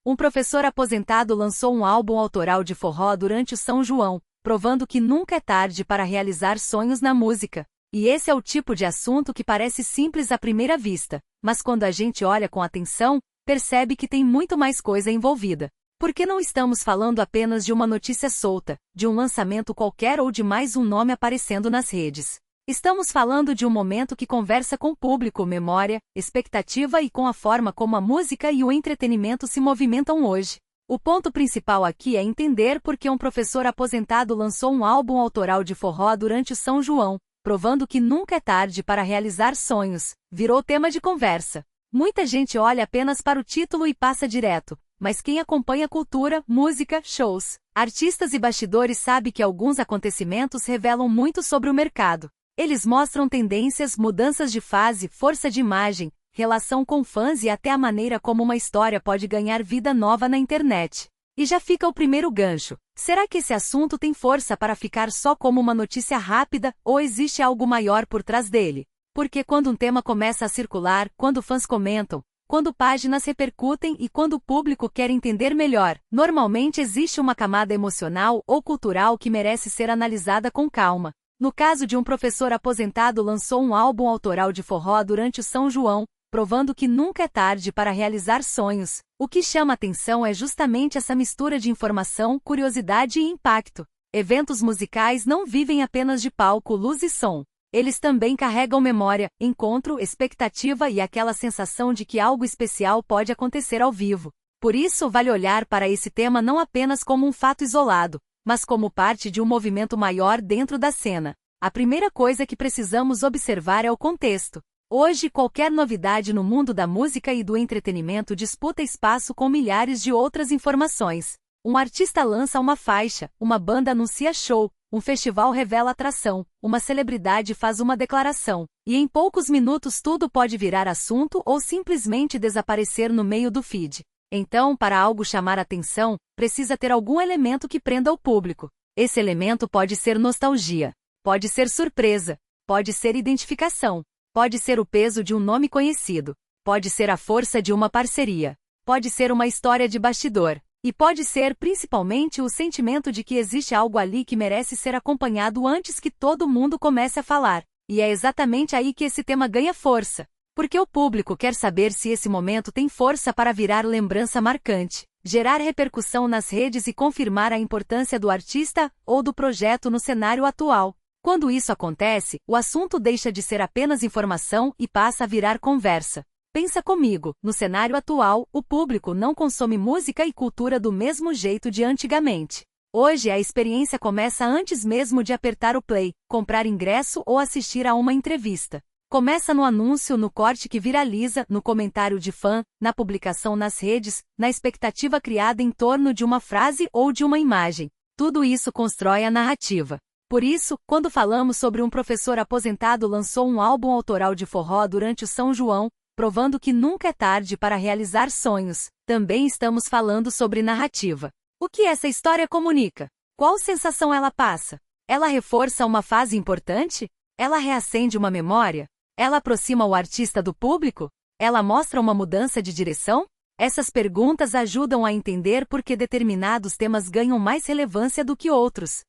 Um professor aposentado lançou um álbum autoral de forró durante o São João, provando que nunca é tarde para realizar sonhos na música. E esse é o tipo de assunto que parece simples à primeira vista, mas quando a gente olha com atenção, percebe que tem muito mais coisa envolvida. Porque não estamos falando apenas de uma notícia solta, de um lançamento qualquer ou de mais um nome aparecendo nas redes. Estamos falando de um momento que conversa com o público, memória, expectativa e com a forma como a música e o entretenimento se movimentam hoje. O ponto principal aqui é entender por que um professor aposentado lançou um álbum autoral de forró durante o São João, provando que nunca é tarde para realizar sonhos. Virou tema de conversa. Muita gente olha apenas para o título e passa direto, mas quem acompanha cultura, música, shows, artistas e bastidores sabe que alguns acontecimentos revelam muito sobre o mercado. Eles mostram tendências, mudanças de fase, força de imagem, relação com fãs e até a maneira como uma história pode ganhar vida nova na internet. E já fica o primeiro gancho. Será que esse assunto tem força para ficar só como uma notícia rápida, ou existe algo maior por trás dele? Porque quando um tema começa a circular, quando fãs comentam, quando páginas repercutem e quando o público quer entender melhor, normalmente existe uma camada emocional ou cultural que merece ser analisada com calma. No caso de um professor aposentado lançou um álbum autoral de forró durante o São João, provando que nunca é tarde para realizar sonhos. O que chama atenção é justamente essa mistura de informação, curiosidade e impacto. Eventos musicais não vivem apenas de palco, luz e som. Eles também carregam memória, encontro, expectativa e aquela sensação de que algo especial pode acontecer ao vivo. Por isso, vale olhar para esse tema não apenas como um fato isolado, mas como parte de um movimento maior dentro da cena. A primeira coisa que precisamos observar é o contexto. Hoje, qualquer novidade no mundo da música e do entretenimento disputa espaço com milhares de outras informações. Um artista lança uma faixa, uma banda anuncia show, um festival revela atração, uma celebridade faz uma declaração, e em poucos minutos tudo pode virar assunto ou simplesmente desaparecer no meio do feed. Então, para algo chamar atenção, precisa ter algum elemento que prenda o público. Esse elemento pode ser nostalgia, pode ser surpresa, pode ser identificação, pode ser o peso de um nome conhecido, pode ser a força de uma parceria, pode ser uma história de bastidor, e pode ser principalmente o sentimento de que existe algo ali que merece ser acompanhado antes que todo mundo comece a falar. E é exatamente aí que esse tema ganha força. Porque o público quer saber se esse momento tem força para virar lembrança marcante, gerar repercussão nas redes e confirmar a importância do artista ou do projeto no cenário atual. Quando isso acontece, o assunto deixa de ser apenas informação e passa a virar conversa. Pensa comigo, no cenário atual, o público não consome música e cultura do mesmo jeito de antigamente. Hoje a experiência começa antes mesmo de apertar o play, comprar ingresso ou assistir a uma entrevista. Começa no anúncio, no corte que viraliza, no comentário de fã, na publicação nas redes, na expectativa criada em torno de uma frase ou de uma imagem. Tudo isso constrói a narrativa. Por isso, quando falamos sobre um professor aposentado lançou um álbum autoral de forró durante o São João, provando que nunca é tarde para realizar sonhos, também estamos falando sobre narrativa. O que essa história comunica? Qual sensação ela passa? Ela reforça uma fase importante? Ela reacende uma memória? Ela aproxima o artista do público? Ela mostra uma mudança de direção? Essas perguntas ajudam a entender por que determinados temas ganham mais relevância do que outros.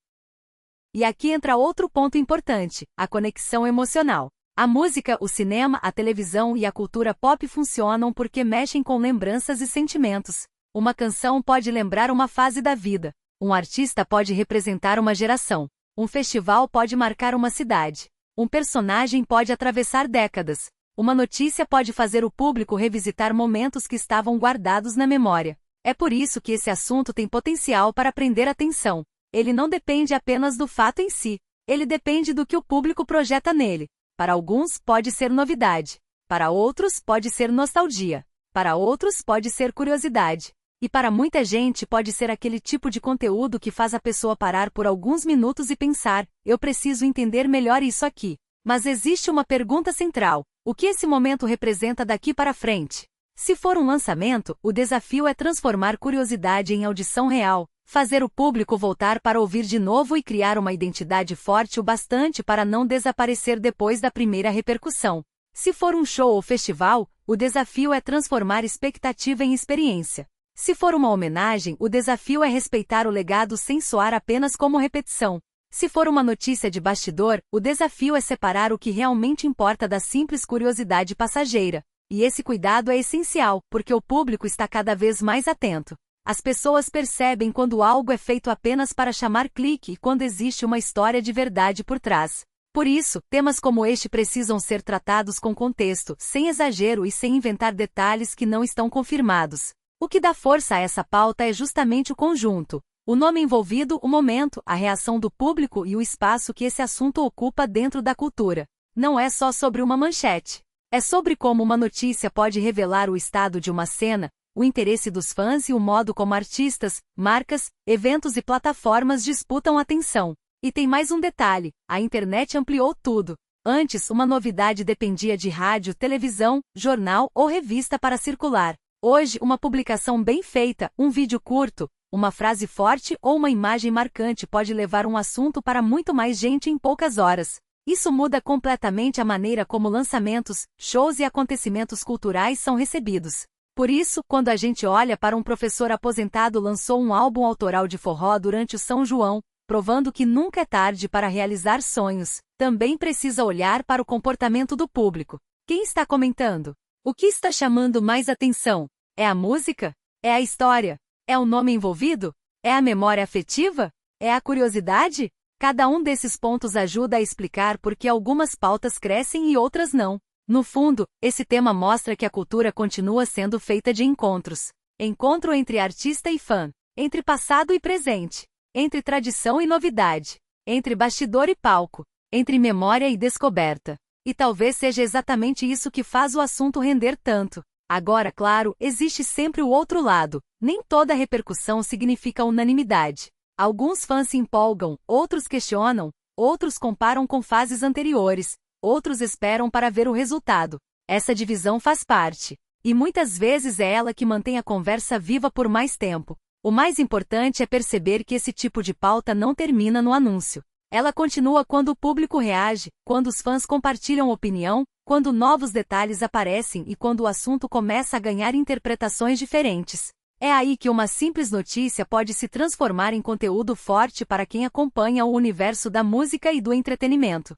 E aqui entra outro ponto importante, a conexão emocional. A música, o cinema, a televisão e a cultura pop funcionam porque mexem com lembranças e sentimentos. Uma canção pode lembrar uma fase da vida. Um artista pode representar uma geração. Um festival pode marcar uma cidade. Um personagem pode atravessar décadas. Uma notícia pode fazer o público revisitar momentos que estavam guardados na memória. É por isso que esse assunto tem potencial para prender atenção. Ele não depende apenas do fato em si. Ele depende do que o público projeta nele. Para alguns, pode ser novidade. Para outros, pode ser nostalgia. Para outros, pode ser curiosidade. E para muita gente pode ser aquele tipo de conteúdo que faz a pessoa parar por alguns minutos e pensar, eu preciso entender melhor isso aqui. Mas existe uma pergunta central, o que esse momento representa daqui para frente? Se for um lançamento, o desafio é transformar curiosidade em audição real, fazer o público voltar para ouvir de novo e criar uma identidade forte o bastante para não desaparecer depois da primeira repercussão. Se for um show ou festival, o desafio é transformar expectativa em experiência. Se for uma homenagem, o desafio é respeitar o legado sem soar apenas como repetição. Se for uma notícia de bastidor, o desafio é separar o que realmente importa da simples curiosidade passageira. E esse cuidado é essencial, porque o público está cada vez mais atento. As pessoas percebem quando algo é feito apenas para chamar clique e quando existe uma história de verdade por trás. Por isso, temas como este precisam ser tratados com contexto, sem exagero e sem inventar detalhes que não estão confirmados. O que dá força a essa pauta é justamente o conjunto. O nome envolvido, o momento, a reação do público e o espaço que esse assunto ocupa dentro da cultura. Não é só sobre uma manchete. É sobre como uma notícia pode revelar o estado de uma cena, o interesse dos fãs e o modo como artistas, marcas, eventos e plataformas disputam atenção. E tem mais um detalhe: a internet ampliou tudo. Antes, uma novidade dependia de rádio, televisão, jornal ou revista para circular. Hoje, uma publicação bem feita, um vídeo curto, uma frase forte ou uma imagem marcante pode levar um assunto para muito mais gente em poucas horas. Isso muda completamente a maneira como lançamentos, shows e acontecimentos culturais são recebidos. Por isso, quando a gente olha para um professor aposentado lançou um álbum autoral de forró durante o São João, provando que nunca é tarde para realizar sonhos, também precisa olhar para o comportamento do público. Quem está comentando? O que está chamando mais atenção? É a música? É a história? É o nome envolvido? É a memória afetiva? É a curiosidade? Cada um desses pontos ajuda a explicar por que algumas pautas crescem e outras não. No fundo, esse tema mostra que a cultura continua sendo feita de encontros. Encontro entre artista e fã, entre passado e presente, entre tradição e novidade, entre bastidor e palco, entre memória e descoberta. E talvez seja exatamente isso que faz o assunto render tanto. Agora, claro, existe sempre o outro lado. Nem toda repercussão significa unanimidade. Alguns fãs se empolgam, outros questionam, outros comparam com fases anteriores, outros esperam para ver o resultado. Essa divisão faz parte. E muitas vezes é ela que mantém a conversa viva por mais tempo. O mais importante é perceber que esse tipo de pauta não termina no anúncio. Ela continua quando o público reage, quando os fãs compartilham opinião, quando novos detalhes aparecem e quando o assunto começa a ganhar interpretações diferentes. É aí que uma simples notícia pode se transformar em conteúdo forte para quem acompanha o universo da música e do entretenimento.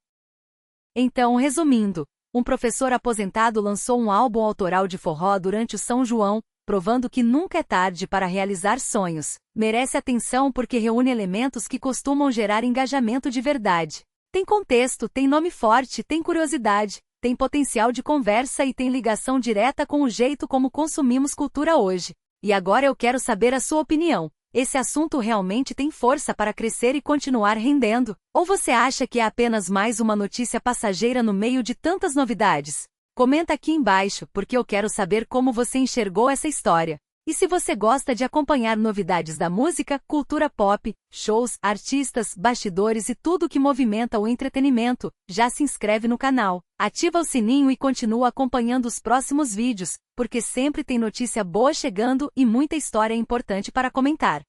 Então, resumindo, um professor aposentado lançou um álbum autoral de forró durante o São João, provando que nunca é tarde para realizar sonhos. Merece atenção porque reúne elementos que costumam gerar engajamento de verdade. Tem contexto, tem nome forte, tem curiosidade, tem potencial de conversa e tem ligação direta com o jeito como consumimos cultura hoje. E agora eu quero saber a sua opinião. Esse assunto realmente tem força para crescer e continuar rendendo? Ou você acha que é apenas mais uma notícia passageira no meio de tantas novidades? Comenta aqui embaixo, porque eu quero saber como você enxergou essa história. E se você gosta de acompanhar novidades da música, cultura pop, shows, artistas, bastidores e tudo que movimenta o entretenimento, já se inscreve no canal, ativa o sininho e continua acompanhando os próximos vídeos, porque sempre tem notícia boa chegando e muita história importante para comentar.